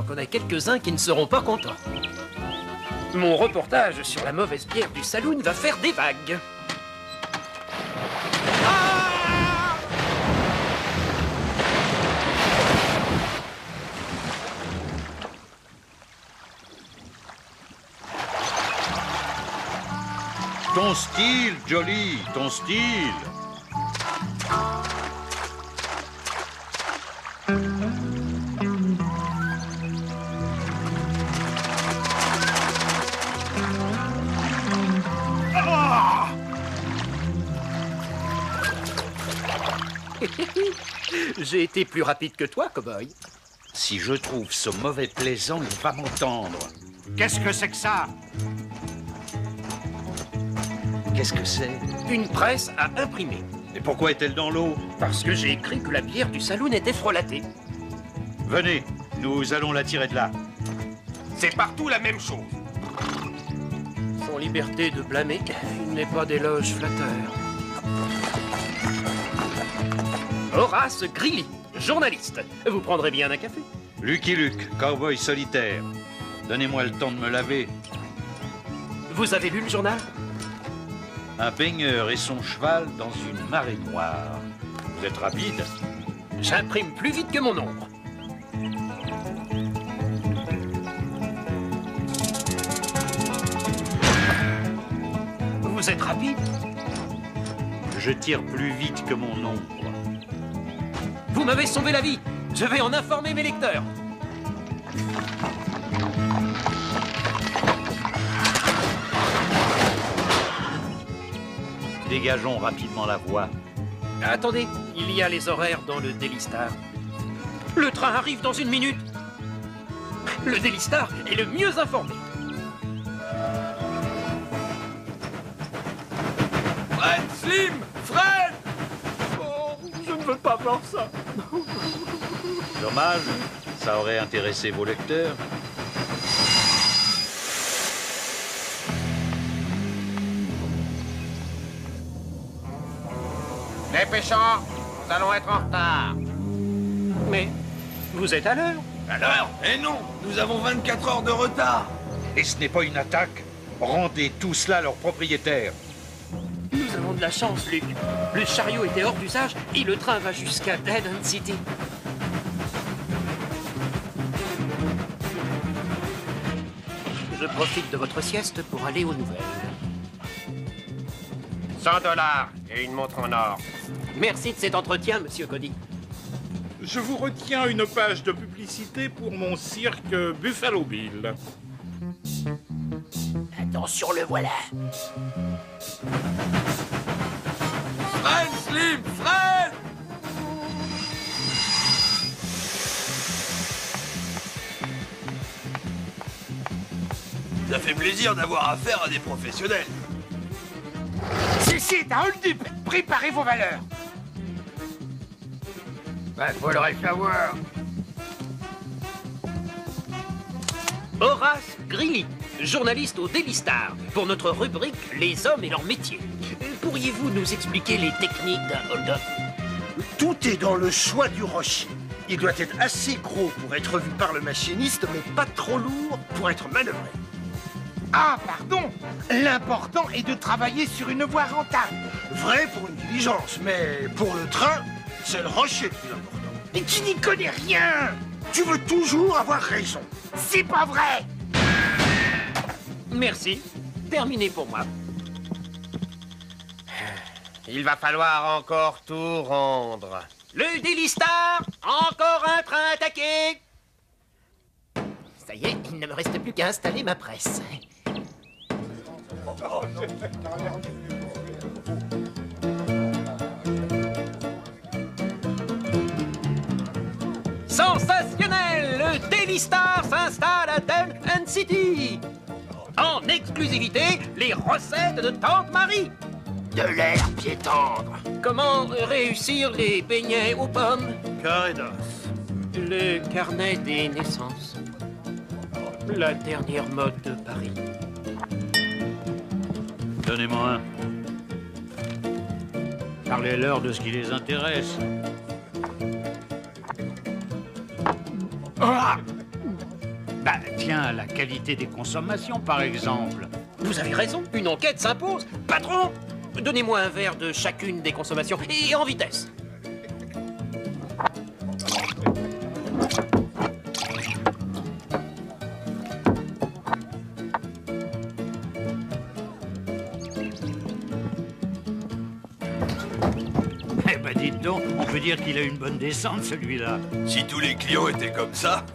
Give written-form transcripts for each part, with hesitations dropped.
j'en connais quelques-uns qui ne seront pas contents. Mon reportage sur la mauvaise bière du saloon va faire des vagues. Ah! Ton style, Jolly, ton style. J'ai été plus rapide que toi, cow-boy. Si je trouve ce mauvais plaisant, il va m'entendre. Qu'est-ce que c'est que ça? Qu'est-ce que c'est? Une presse à imprimer. Et pourquoi est-elle dans l'eau? Parce que j'ai écrit que la bière du saloon était frelatée. Venez, nous allons la tirer de là. C'est partout la même chose. Son liberté de blâmer, il n'est pas d'éloge flatteur. Horace Greeley, journaliste. Vous prendrez bien un café? Lucky Luke, cowboy solitaire. Donnez-moi le temps de me laver. Vous avez lu le journal? Un baigneur et son cheval dans une marée noire. Vous êtes rapide? J'imprime plus vite que mon ombre. Vous êtes rapide? Je tire plus vite que mon ombre. Vous m'avez sauvé la vie. Je vais en informer mes lecteurs. Dégageons rapidement la voie. Attendez, il y a les horaires dans le Daily Star. Le train arrive dans 1 minute. Le Daily Star est le mieux informé. Fred, Slim, Fred! Oh, je ne veux pas voir ça. Dommage, ça aurait intéressé vos lecteurs. Dépêchons, nous allons être en retard. Mais vous êtes à l'heure. À l'heure? Eh non, nous avons 24 heures de retard. Et ce n'est pas une attaque. Rendez tout cela à leur propriétaire. Nous avons de la chance, Luc. Le chariot était hors d'usage et le train va jusqu'à Dead End City. Je profite de votre sieste pour aller aux nouvelles. 100 $ et une montre en or. Merci de cet entretien, monsieur Cody. Je vous retiens une page de publicité pour mon cirque Buffalo Bill. Attention, le voilà. Fred, Slim, Fred! Ça fait plaisir d'avoir affaire à des professionnels. C'est un hold-up. Préparez vos valeurs. Faudrait savoir. Horace Greeley, journaliste au Daily Star, pour notre rubrique Les hommes et leur métier. Pourriez-vous nous expliquer les techniques d'un hold-up? Tout est dans le choix du rocher. Il doit être assez gros pour être vu par le machiniste, mais pas trop lourd pour être manœuvré. Ah, pardon. L'important est de travailler sur une voie rentable. Vrai pour une diligence, mais pour le train, c'est le rocher le plus important. Mais tu n'y connais rien. Tu veux toujours avoir raison. C'est pas vrai. Merci. Terminé pour moi. Il va falloir encore tout rendre. Le Daily Star, encore un train attaqué. Ça y est, il ne me reste plus qu'à installer ma presse. Sensationnel! Le Daily Star s'installe à Dead End City. En exclusivité, les recettes de Tante Marie. De l'air pied tendre. Comment réussir les beignets aux pommes? Carré d'os. Le carnet des naissances. La dernière mode de Paris. Donnez-moi un. Parlez-leur de ce qui les intéresse. Ah, Bah, tiens, la qualité des consommations, par exemple. Vous avez raison, une enquête s'impose. Patron, donnez-moi un verre de chacune des consommations, et en vitesse. Eh ben, dites donc, on peut dire qu'il a une bonne descente, celui-là. Si tous les clients étaient comme ça...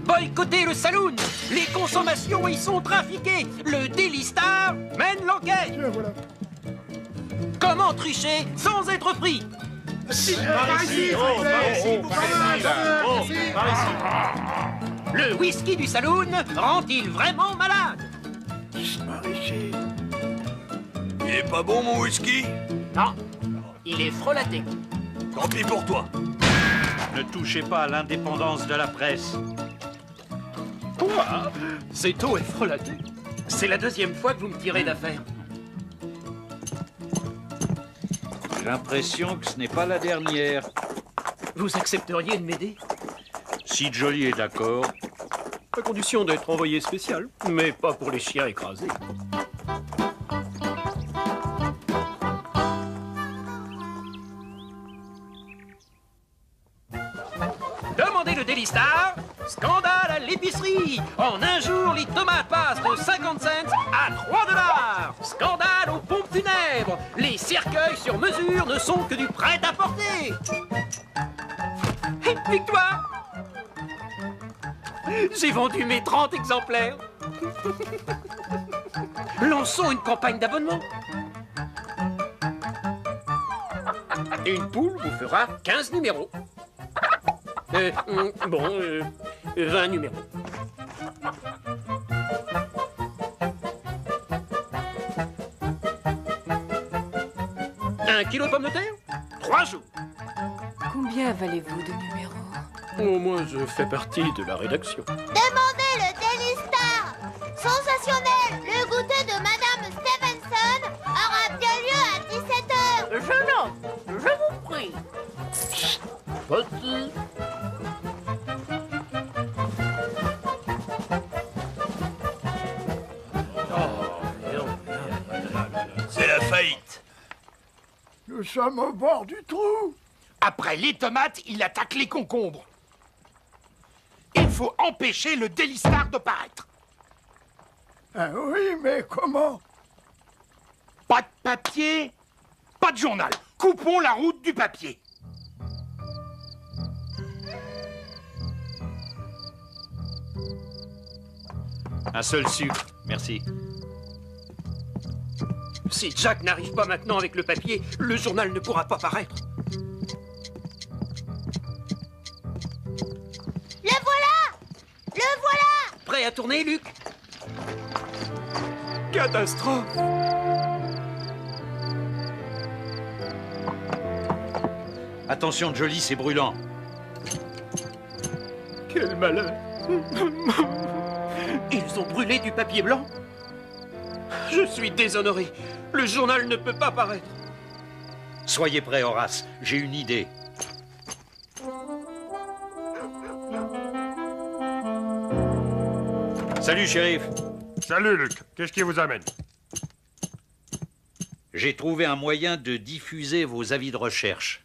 Boycottez le saloon. Les consommations y sont trafiquées. Le Daily Star mène l'enquête. Comment tricher sans être pris? Le whisky du saloon rend-il vraiment malade? Il est pas bon, mon whisky? Non, il est frelaté. Tant pis pour toi. Ne touchez pas à l'indépendance de la presse. Quoi? Cette eau est frelatée. C'est la deuxième fois que vous me tirez d'affaire. J'ai l'impression que ce n'est pas la dernière. Vous accepteriez de m'aider? Si Jolly est d'accord. À condition d'être envoyé spécial, mais pas pour les chiens écrasés. Demandez le Daily Star. Scandale à l'épicerie. En un jour, les tomates passent de 50 cents à 3 $. Scandale aux pompes funèbres. Les cercueils sur mesure ne sont que du prêt-à-porter. Victoire! J'ai vendu mes 30 exemplaires. Lançons une campagne d'abonnement. Une poule vous fera 15 numéros. 20 numéros. Un kilo de pommes de terre? 3 jours. Combien valez-vous de numéros? Au moins, je fais partie de la rédaction. Demandez le Daily Star. Sensationnel, le goûter de Madame Stevenson aura bien lieu à 17h. Jeune homme, je vous prie. Petit. C'est la faillite. Nous sommes au bord du trou. Après les tomates, il attaque les concombres. Il faut empêcher le Daily Star de paraître. Ah oui, mais comment? Pas de papier, pas de journal. Coupons la route du papier. Un seul sucre, merci. Si Jack n'arrive pas maintenant avec le papier, le journal ne pourra pas paraître. Le voilà! Le voilà! Prêt à tourner, Luc? Catastrophe! Attention, Jolly, c'est brûlant. Quel malheur! Ils ont brûlé du papier blanc? Je suis déshonoré. Le journal ne peut pas paraître. Soyez prêt, Horace. J'ai une idée. Salut, shérif. Salut, Luc. Qu'est-ce qui vous amène? J'ai trouvé un moyen de diffuser vos avis de recherche.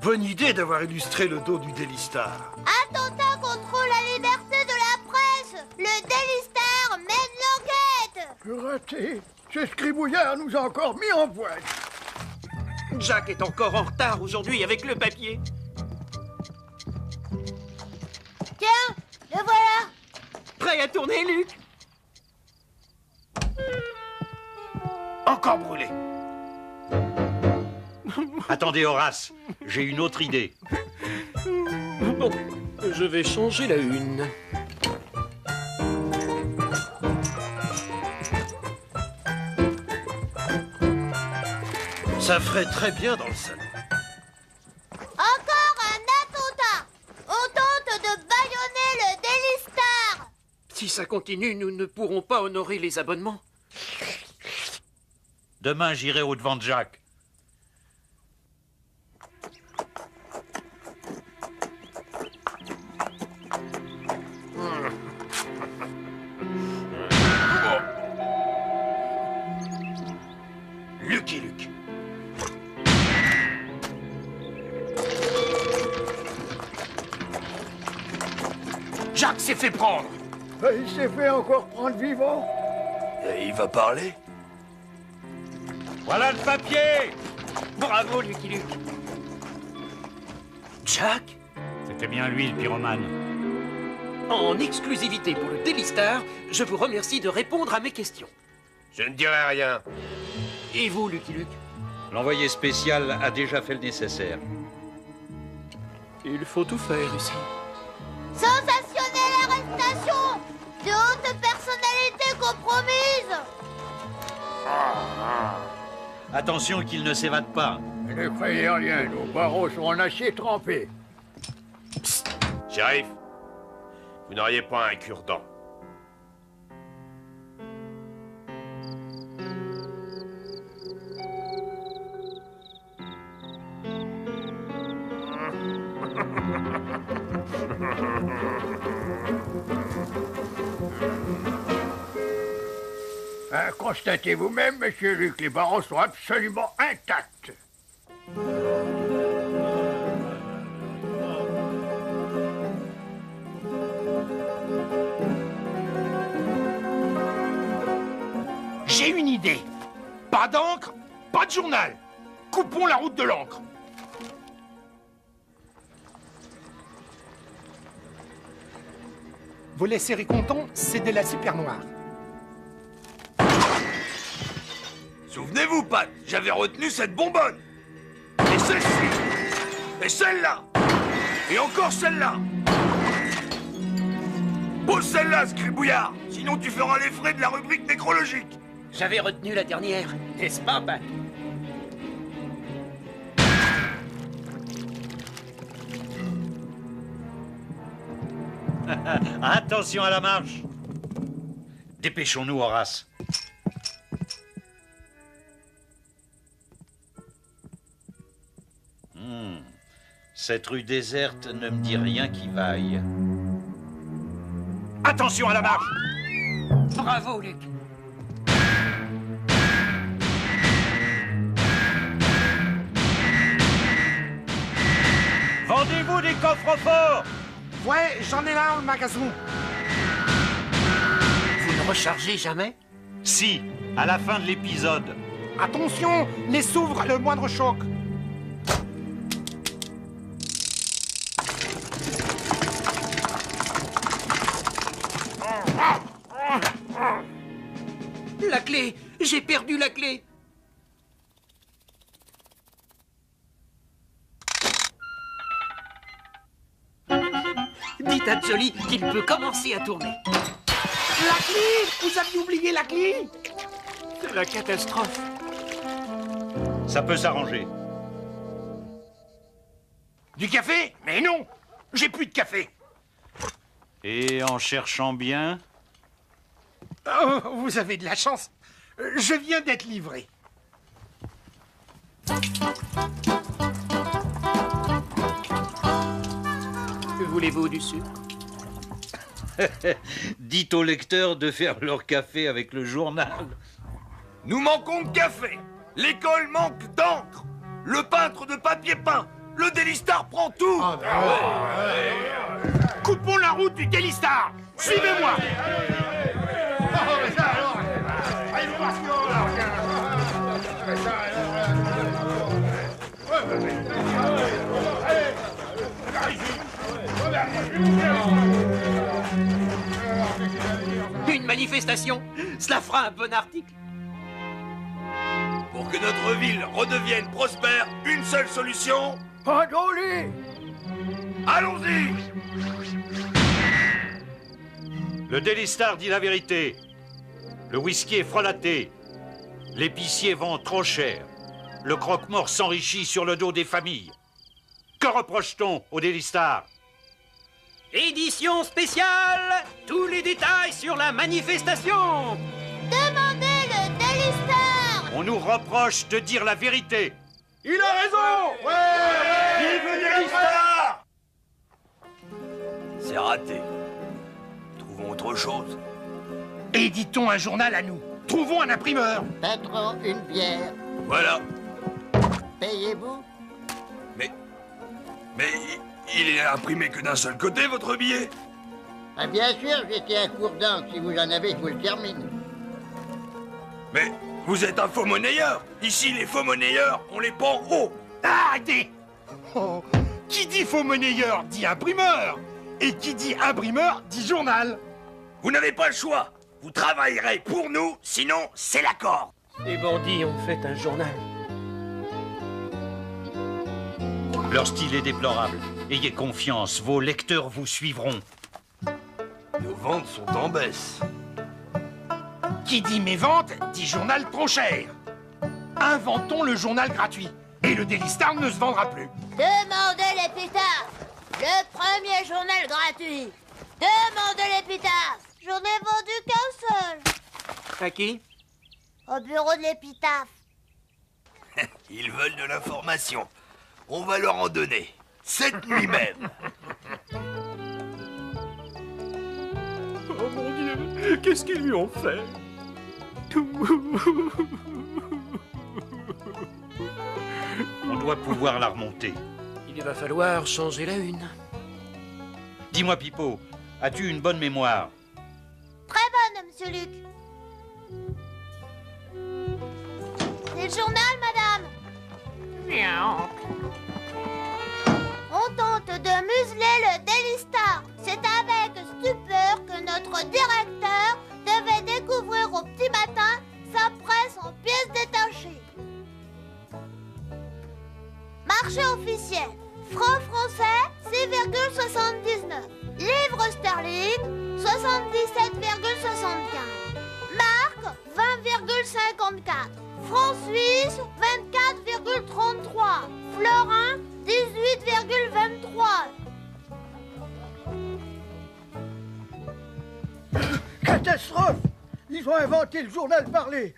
Bonne idée d'avoir illustré le dos du Daily Star. Attentat contre la liberté de la presse. Le Daily Star mène l'enquête. Raté. Ce scribouillard nous a encore mis en boîte. Jack est encore en retard aujourd'hui avec le papier. Tiens, le voilà. Prêt à tourner, Luc? Encore brûlé. Attendez, Horace. J'ai une autre idée. Bon, je vais changer la une. Ça ferait très bien dans le salon. Encore un attentat. On tente de bâillonner le Daily Star. Si ça continue, nous ne pourrons pas honorer les abonnements. Demain, j'irai au-devant de Jack. Jacques s'est fait prendre. Il s'est fait encore prendre vivant. Et il va parler? Voilà le papier! Bravo, Lucky Luke. Jack? C'était bien lui, le pyromane. En exclusivité pour le Daily Star, je vous remercie de répondre à mes questions. Je ne dirai rien. Et vous, Lucky Luke? L'envoyé spécial a déjà fait le nécessaire. Il faut tout faire ici. Sensationnelle arrestation de hautes personnalités compromises. Attention qu'il ne s'évade pas. Ne croyez rien, nos barreaux sont en acier trempé. Shérif, vous n'auriez pas un cure-dent? Constatez vous-même, monsieur Luc, les barreaux sont absolument intacts. J'ai une idée. Pas d'encre, pas de journal. Coupons la route de l'encre. Volet série Compton, c'est de la super noire. Souvenez-vous, Pat, j'avais retenu cette bonbonne. Et celle-ci. Et celle-là. Et encore celle-là. Pose celle-là, scribouillard. Sinon tu feras les frais de la rubrique nécrologique. J'avais retenu la dernière, n'est-ce pas, Pat? Attention à la marche. Dépêchons-nous, Horace. Cette rue déserte ne me dit rien qui vaille. Attention à la marche. Bravo, Luc. Vendez-vous des coffres forts! Ouais, j'en ai là au magasin. Vous ne rechargez jamais? Si, à la fin de l'épisode. Attention, les s'ouvrent le moindre choc. La clé! J'ai perdu la clé! Dites à Jolly qu'il peut commencer à tourner. La clé! Vous aviez oublié la clé? C'est la catastrophe. Ça peut s'arranger. Du café? Mais non! J'ai plus de café. Et en cherchant bien... Oh, vous avez de la chance. Je viens d'être livré. Que voulez-vous du sucre? Dites aux lecteurs de faire leur café avec le journal. Nous manquons de café. L'école manque d'encre. Le peintre de papier peint. Le Daily Star prend tout. Coupons la route du Daily Star. Suivez-moi. Une manifestation? Cela fera un bon article. Pour que notre ville redevienne prospère, une seule solution. Pendons-les! Allons-y! Le Daily Star dit la vérité. Le whisky est frelaté. L'épicier vend trop cher. Le croque-mort s'enrichit sur le dos des familles. Que reproche-t-on au Daily Star? Édition spéciale! Tous les détails sur la manifestation! Demandez le Daily Star. On nous reproche de dire la vérité. Il a raison! Vive le Daily Star! C'est raté. Trouvons autre chose. Éditons un journal à nous. Trouvons un imprimeur. Patron, une bière. Voilà. Payez-vous? Mais il est imprimé que d'un seul côté, votre billet? Ah, bien sûr, j'étais à court d'encre. Si vous en avez, je vous le termine. Mais vous êtes un faux monnayeur. Ici, les faux monnayeurs, on les pend haut. Arrêtez! Oh, qui dit faux monnayeur dit imprimeur. Et qui dit imprimeur dit journal. Vous n'avez pas le choix. Vous travaillerez pour nous, sinon c'est l'accord. Les bandits ont fait un journal. Leur style est déplorable. Ayez confiance, vos lecteurs vous suivront. Nos ventes sont en baisse. Qui dit mes ventes dit journal trop cher. Inventons le journal gratuit. Et le Daily Star ne se vendra plus. Demandez l'épitaphe. Le premier journal gratuit. Demandez l'épitaphe. J'en ai vendu qu'un seul. À qui? Au bureau de l'épitaphe. Ils veulent de l'information. On va leur en donner. Cette nuit même. Oh mon Dieu, qu'est-ce qu'ils lui ont fait? On doit pouvoir la remonter. Il va falloir changer la une. Dis-moi, Pipo, as-tu une bonne mémoire? Très bonne, monsieur Luc. C'est le journal, madame. On tente de museler le Daily Star. C'est avec stupeur que notre directeur devait découvrir au petit matin sa presse en pièces détachées. Marché officiel. Franc français, 6,79. Livre sterling, 77,75. Marque, 20,54. Franc suisse, 24,33. Florin, 18,23. Catastrophe! Ils ont inventé le journal parlé.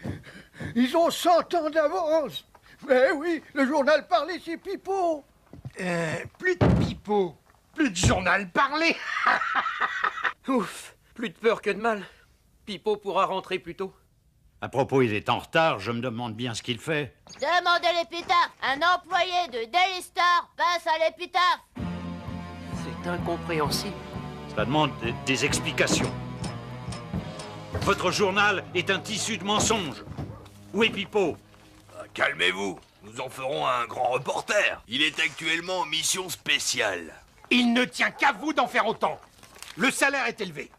Ils ont 100 ans d'avance. Mais oui, le journal parlé, c'est Pipo. Plus de pipeau, plus de journal parlé. Ouf, plus de peur que de mal. Pipo pourra rentrer plus tôt. À propos, il est en retard, je me demande bien ce qu'il fait. Demandez l'épitaphe. Un employé de Daily Star passe à l'épitaphe. C'est incompréhensible. Ça demande des explications. Votre journal est un tissu de mensonges. Où est Pipo? Calmez-vous. Nous en ferons un grand reporter. Il est actuellement en mission spéciale. Il ne tient qu'à vous d'en faire autant. Le salaire est élevé.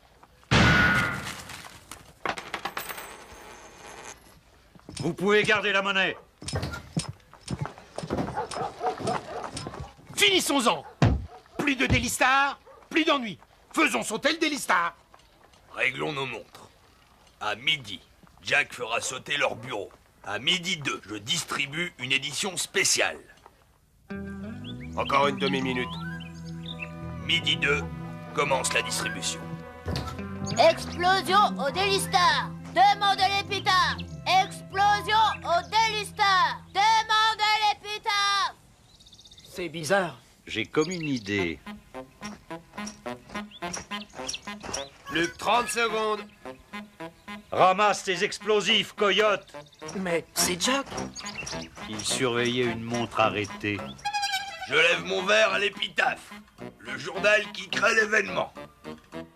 Vous pouvez garder la monnaie. Finissons-en. Plus de Daily Star, plus d'ennui. Faisons sauter le Daily Star. Réglons nos montres. À midi, Jack fera sauter leur bureau. À midi 2, je distribue une édition spéciale. Encore une demi-minute. Midi 2, commence la distribution. Explosion au Daily Star. Demandez l'épitaphe. Explosion au Daily Star. Demandez l'épitaphe. C'est bizarre. J'ai comme une idée. Luc, 30 secondes. Ramasse tes explosifs, coyote. Mais c'est Jack. Il surveillait une montre arrêtée. Je lève mon verre à l'épitaphe. Le journal qui crée l'événement.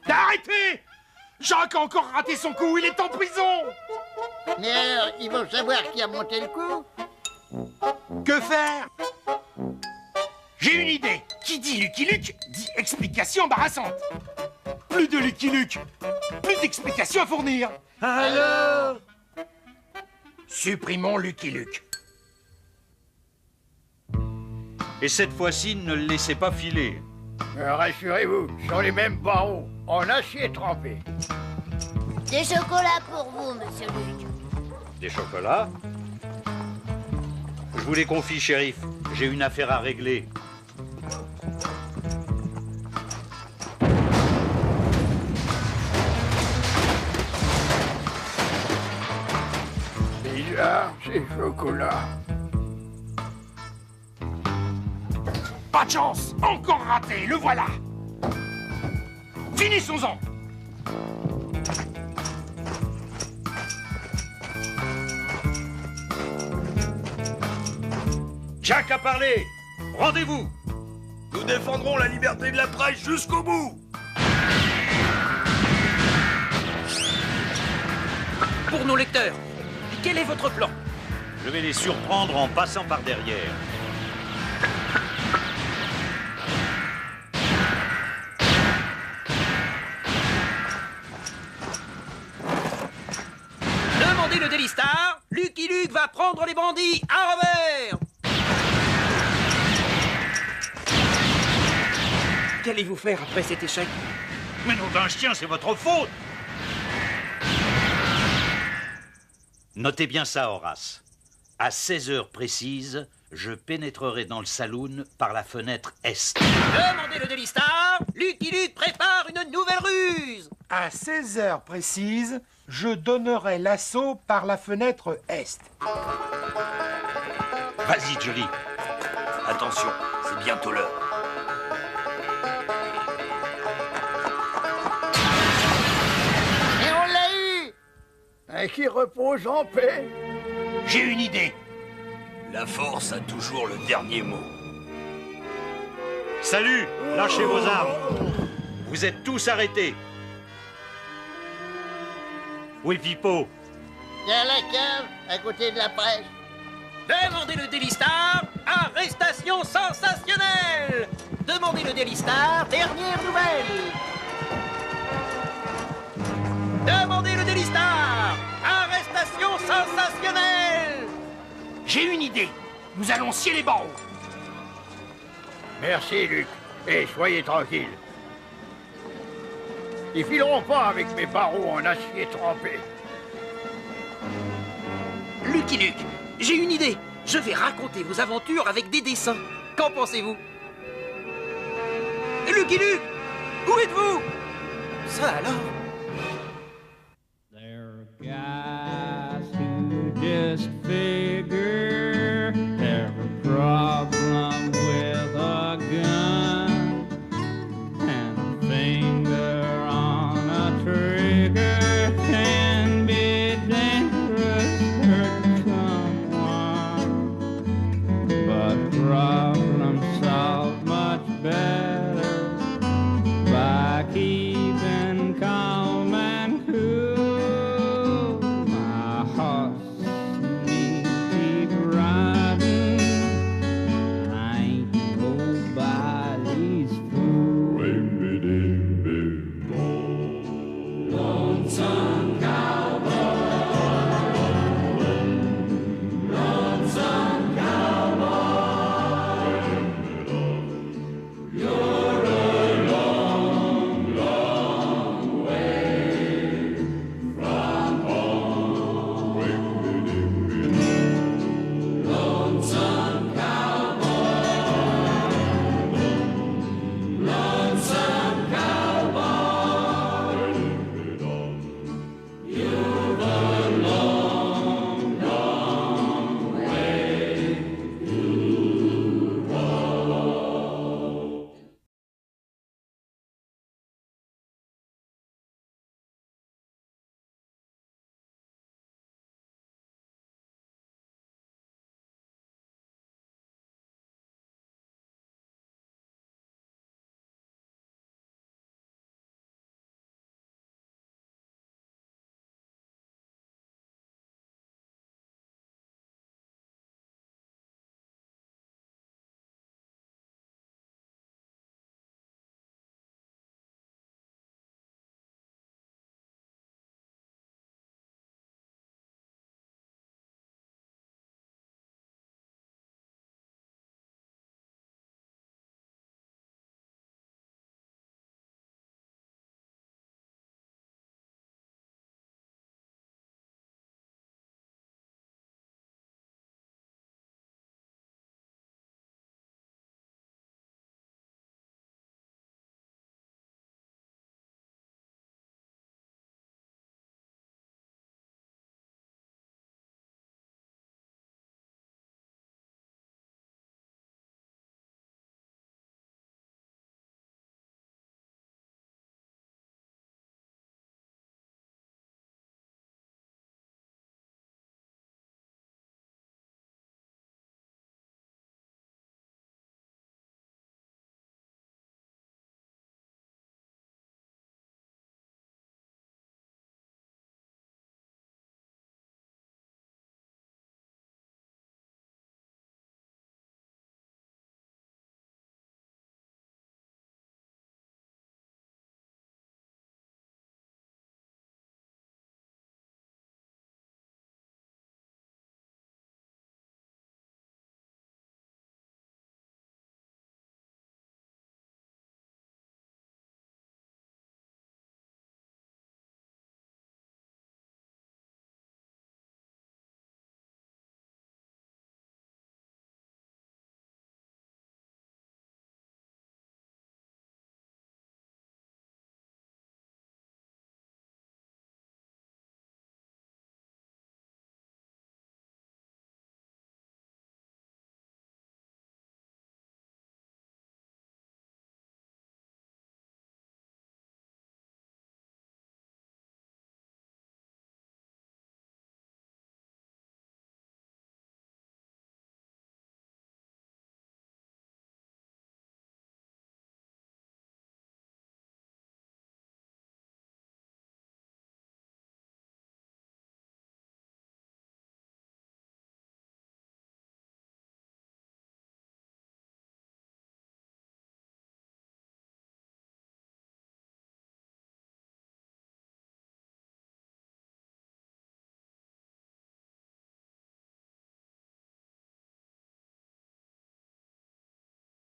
Arrêtez! Jacques a encore raté son coup, il est en prison. Mais alors, ils vont savoir qui a monté le coup? Que faire? J'ai une idée. Qui dit Lucky Luke dit explication embarrassante. Plus de Lucky Luke, plus d'explications à fournir. Alors? Supprimons Lucky Luke. Et cette fois-ci, ne le laissez pas filer. Rassurez-vous, ce sont les mêmes barreaux, en acier trempé. Des chocolats pour vous, monsieur Luc. Des chocolats? Je vous les confie, shérif. J'ai une affaire à régler. Bizarre, ces chocolats. Pas de chance, encore raté, le voilà. Finissons-en. Jack a parlé. Rendez-vous. Nous défendrons la liberté de la presse jusqu'au bout. Pour nos lecteurs, quel est votre plan? Je vais les surprendre en passant par derrière. Demandez le Daily Star, Lucky Luke va prendre les bandits à revers. Qu'allez-vous faire après cet échec? Mais nom d'un chien, c'est votre faute! Notez bien ça, Horace. À 16 heures précises, je pénétrerai dans le saloon par la fenêtre Est. Demandez le Daily Star, Lucky Luke prépare une nouvelle ruse. À 16 heures précises, je donnerai l'assaut par la fenêtre Est. Vas-y, Jolie. Attention, c'est bientôt l'heure. Et on l'a eu! Et qui repose en paix. J'ai une idée. La force a toujours le dernier mot. Salut! Lâchez vos armes. Vous êtes tous arrêtés. Oui, Pipo. C'est à la cave, à côté de la presse. Demandez le Daily Star, arrestation sensationnelle. Demandez le Daily Star, dernière nouvelle. Demandez le Daily Star, arrestation sensationnelle. J'ai une idée. Nous allons scier les barreaux. Merci, Luc. Et soyez tranquille. Ils fileront pas avec mes barreaux en acier trempé. Lucky Luke, j'ai une idée. Je vais raconter vos aventures avec des dessins. Qu'en pensez-vous? Lucky Luke, où êtes-vous? Ça alors? There, guy.